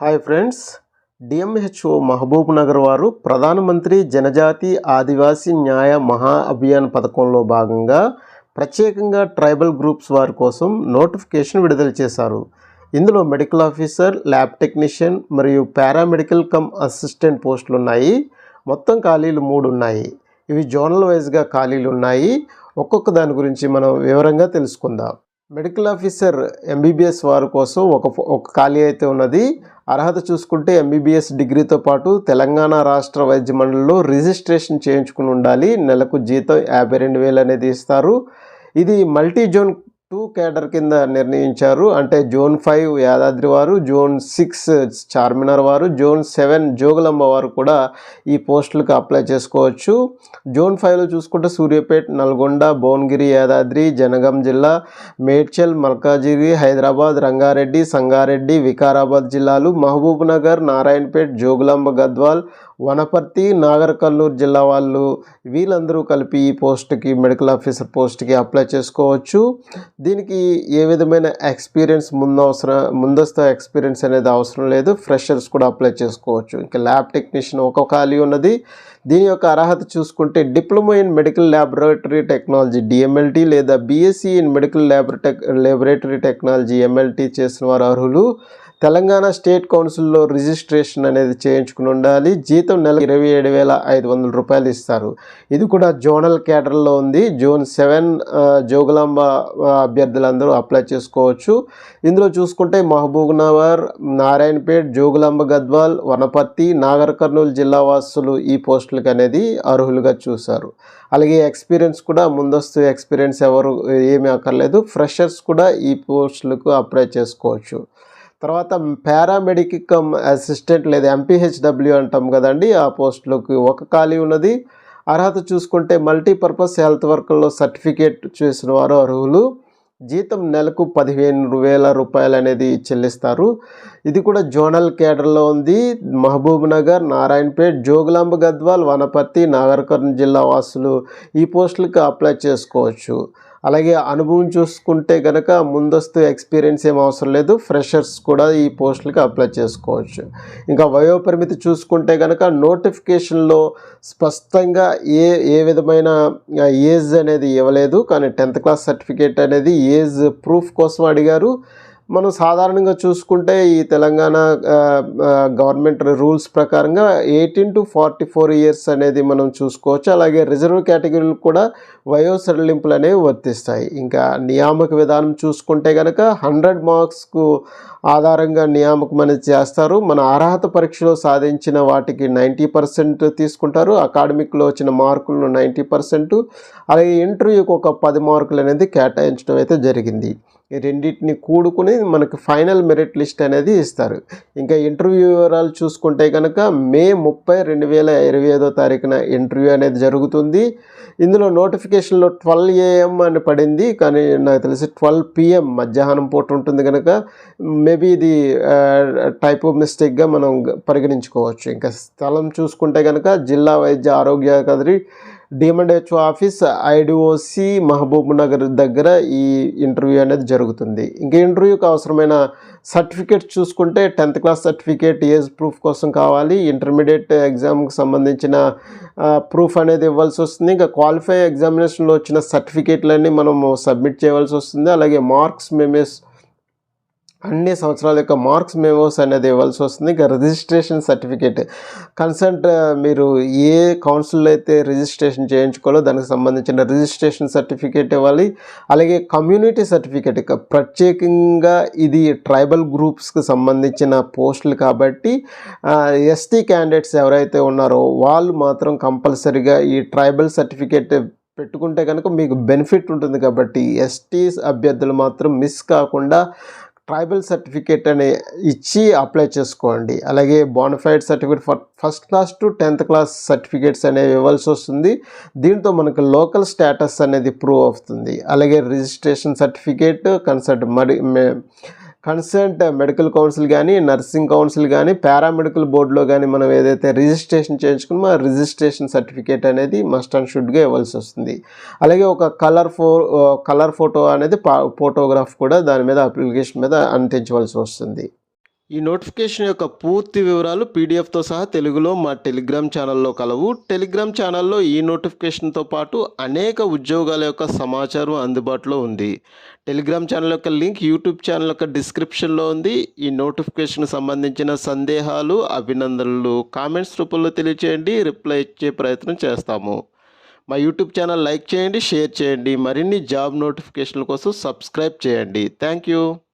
Hi friends, DMHO Mahabub Nagar వారు ప్రధానమంత్రి జనజాతి ఆదివాసీ న్యాయ మహా అభియాన్ పథకంలో భాగంగా ప్రత్యేకంగా ట్రైబల్ గ్రూప్స్ వారి కోసం నోటిఫికేషన్ విడుదల చేశారు. ఇందులో మెడికల్ ఆఫీసర్, ల్యాబ్ టెక్నీషియన్ మరియు పారామెడికల్ కమ్ అసిస్టెంట్ పోస్టులు ఉన్నాయి. మొత్తం ఖాళీలు 3 ఉన్నాయి. ఇవి జోనల్ వైజ్గా ఖాళీలు ఉన్నాయి. ఒక్కొక్క దాని గురించి మనం వివరంగా తెలుసుకుందాం. మెడికల్ ఆఫీసర్ ఎంబీబీఎస్ వారి కోసం ఒక ఖాళీ అయితే ఉన్నది. అర్హత చూసుకుంటే ఎంబీబీఎస్ డిగ్రీతో పాటు తెలంగాణ రాష్ట్ర వైద్య మండలిలో రిజిస్ట్రేషన్ చేయించుకుని ఉండాలి. నెలకు జీతం 52,000 అనేది ఇస్తారు. ఇది మల్టీ జోన్ 2 కేడర్ కింద నిర్ణయించారు. అంటే జోన్ 5 యాదాద్రి వారు, జోన్ 6 చార్మినార్ వారు, జోన్ 7 జోగులాంబ వారు కూడా ఈ పోస్టులకు అప్లై చేసుకోవచ్చు. జోన్ 5లో చూసుకుంటే సూర్యాపేట, నల్గొండ, భువనగిరి, యాదాద్రి, జనగాం జిల్లా, మేడ్చల్, మల్కాజిగిరి, హైదరాబాద్, రంగారెడ్డి, సంగారెడ్డి, వికారాబాద్ జిల్లాలు, మహబూబ్ నగర్, నారాయణపేట, జోగులాంబ, గద్వాల్, వనపర్తి, నాగర్ కర్నూలు జిల్లా వాళ్ళు వీళ్ళందరూ కలిపి ఈ పోస్ట్కి, మెడికల్ ఆఫీసర్ పోస్ట్కి అప్లై చేసుకోవచ్చు. దీనికి ఏ విధమైన ఎక్స్పీరియన్స్ ముందస్తు ఎక్స్పీరియన్స్ అనేది అవసరం లేదు. ఫ్రెషర్స్ కూడా అప్లై చేసుకోవచ్చు. ఇంకా ల్యాబ్ టెక్నీషియన్ ఒక ఖాళీ ఉన్నది. దీని యొక్క అర్హత చూసుకుంటే diploma in medical laboratory technology DMLT లేదా BSc in medical laboratory technology MLT చేసిన వారు అర్హులు. తెలంగాణ స్టేట్ కౌన్సిల్లో రిజిస్ట్రేషన్ అనేది చేయించుకుని ఉండాలి. జీతం నెల 27,500 రూపాయలు ఇస్తారు. ఇది కూడా జోనల్ కేడర్లో ఉంది. జోన్ 7 జోగులాంబ అభ్యర్థులందరూ అప్లై చేసుకోవచ్చు. ఇందులో చూసుకుంటే మహబూబ్ నగర్, నారాయణపేట, జోగులాంబ, గద్వాల్, వనపర్తి, నాగర్ కర్నూలు జిల్లా వాసులు ఈ పోస్టులకు అనేది అర్హులుగా చూశారు. అలాగే ఎక్స్పీరియన్స్ కూడా ముందస్తు ఎక్స్పీరియన్స్ ఎవరు ఏమీ అక్కర్లేదు. ఫ్రెషర్స్ కూడా ఈ పోస్టులకు అప్లై చేసుకోవచ్చు. తర్వాత పారామెడికల్ కమ్ అసిస్టెంట్ లేదా ఎంపీహెచ్డబ్ల్యూ అంటాం కదండి, ఆ పోస్టులకు ఒక ఖాళీ ఉన్నది. అర్హత చూసుకుంటే మల్టీపర్పస్ హెల్త్ వర్కర్లో సర్టిఫికేట్ చేసిన వారు అర్హులు. జీతం నెలకు 15,000 రూపాయలు అనేది చెల్లిస్తారు. ఇది కూడా జోనల్ కేడర్లో ఉంది. మహబూబ్ నగర్, నారాయణపేట, జోగులాంబ, గద్వాల్, వనపర్తి, నాగర్ కర్నూలు జిల్లా వాసులు ఈ పోస్టులకు అప్లై చేసుకోవచ్చు. అలాగే అనుభవం చూసుకుంటే కనుక ముందస్తు ఎక్స్పీరియన్స్ ఏం అవసరం లేదు. ఫ్రెషర్స్ కూడా ఈ పోస్టులకి అప్లై చేసుకోవచ్చు. ఇంకా వయోపరిమితి చూసుకుంటే కనుక నోటిఫికేషన్లో స్పష్టంగా ఏ విధమైన ఏజ్ అనేది ఇవ్వలేదు. కానీ 10th క్లాస్ సర్టిఫికేట్ అనేది ఏజ్ ప్రూఫ్ కోసం అడిగారు. మనం సాధారణంగా చూసుకుంటే ఈ తెలంగాణ గవర్నమెంట్ రూల్స్ ప్రకారంగా 18 to 44 ఇయర్స్ అనేది మనం చూసుకోవచ్చు. అలాగే రిజర్వ్ కేటగిరీలు కూడా వయో సడలింపులు అనేవి వర్తిస్తాయి. ఇంకా నియామక విధానం చూసుకుంటే కనుక 100 మార్క్స్కు ఆధారంగా నియామకం అనేది చేస్తారు. మన అర్హత పరీక్షలో సాధించిన వాటికి 90% తీసుకుంటారు. అకాడమిక్లో వచ్చిన మార్కులను 90%, అలాగే ఇంటర్వ్యూకి ఒక 10 మార్కులు అనేది కేటాయించడం అయితే జరిగింది. ఈ రెండింటిని కూడుకుని మనకు ఫైనల్ మెరిట్ లిస్ట్ అనేది ఇస్తారు. ఇంకా ఇంటర్వ్యూ వివరాలు చూసుకుంటే కనుక మే 30, 2025 తారీఖున ఇంటర్వ్యూ అనేది జరుగుతుంది. ఇందులో నోటిఫికేషన్లో 12 AM అని పడింది, కానీ నాకు తెలిసి 12 PM మధ్యాహ్నం పూట ఉంటుంది కనుక మేబీ ఇది టైప్ మిస్టేక్గా మనం పరిగణించుకోవచ్చు. ఇంకా స్థలం చూసుకుంటే కనుక జిల్లా వైద్య ఆరోగ్య అధికారి DMHO office, IDOC, Mahabub Nagar దగ్గర ఈ ఇంటర్వ్యూ అనేది జరుగుతుంది. ఇంకా ఇంటర్వ్యూకి అవసరమైన సర్టిఫికేట్ చూసుకుంటే 10th class certificate age proof కోసం కావాలి. ఇంటర్మీడియట్ ఎగ్జామ్కి సంబంధించిన ప్రూఫ్ అనేది ఇవ్వాల్సి వస్తుంది. ఇంకా క్వాలిఫై ఎగ్జామినేషన్లో వచ్చిన సర్టిఫికేట్లన్నీ మనము సబ్మిట్ చేయవలసి వస్తుంది. అలాగే మార్క్స్ మెమోస్, అన్ని సంవత్సరాల యొక్క మార్క్స్ మెమోస్ అనేది ఇవ్వాల్సి వస్తుంది. ఇంకా రిజిస్ట్రేషన్ సర్టిఫికేట్ కన్సెంట్, మీరు ఏ కౌన్సిల్లో అయితే రిజిస్ట్రేషన్ చేయించుకోవాలో దానికి సంబంధించిన రిజిస్ట్రేషన్ సర్టిఫికేట్ ఇవ్వాలి. అలాగే కమ్యూనిటీ సర్టిఫికేట్, ఇక ప్రత్యేకంగా ఇది ట్రైబల్ గ్రూప్స్కి సంబంధించిన పోస్టులు కాబట్టి ఎస్టీ క్యాండిడేట్స్ ఎవరైతే ఉన్నారో వాళ్ళు మాత్రం కంపల్సరీగా ఈ ట్రైబల్ సర్టిఫికేట్ పెట్టుకుంటే కనుక మీకు బెనిఫిట్ ఉంటుంది. కాబట్టి ఎస్టీస్ అభ్యర్థులు మాత్రం మిస్ కాకుండా ట్రైబల్ సర్టిఫికేట్ అని ఇచ్చి అప్లై చేసుకోండి. అలాగే bona fide certificate first class to 10th class certificates అనేవి ఇవ్వాల్సి వస్తుంది. దీంతో మనకు లోకల్ స్టేటస్ అనేది ప్రూవ్ అవుతుంది. అలాగే registration certificate, concerned medical council కానీ, నర్సింగ్ కౌన్సిల్ కానీ, పారామెడికల్ బోర్డులో కానీ మనం ఏదైతే రిజిస్ట్రేషన్ చేయించుకున్నామో ఆ రిజిస్ట్రేషన్ సర్టిఫికేట్ అనేది మస్ట్ అండ్ షుడ్గా ఇవ్వాల్సి వస్తుంది. అలాగే ఒక కలర్ ఫోటో అనేది ఫోటోగ్రాఫ్ కూడా దాని మీద అప్లికేషన్ మీద అంటించవలసి వస్తుంది. ఈ నోటిఫికేషన్ యొక్క పూర్తి వివరాలు పీడిఎఫ్తో సహా తెలుగులో మా టెలిగ్రామ్ ఛానల్లో కలవు. టెలిగ్రామ్ ఛానల్లో ఈ నోటిఫికేషన్తో పాటు అనేక ఉద్యోగాల యొక్క సమాచారం అందుబాటులో ఉంది. టెలిగ్రామ్ ఛానల్ యొక్క లింక్ యూట్యూబ్ ఛానల్ యొక్క డిస్క్రిప్షన్లో ఉంది. ఈ నోటిఫికేషన్కి సంబంధించిన సందేహాలు, అభినందనలు కామెంట్స్ రూపంలో తెలియచేయండి. రిప్లై ఇచ్చే ప్రయత్నం చేస్తాము. మా యూట్యూబ్ ఛానల్ లైక్ చేయండి, షేర్ చేయండి. మరిన్ని జాబ్ నోటిఫికేషన్ల కోసం సబ్స్క్రైబ్ చేయండి. Thank you.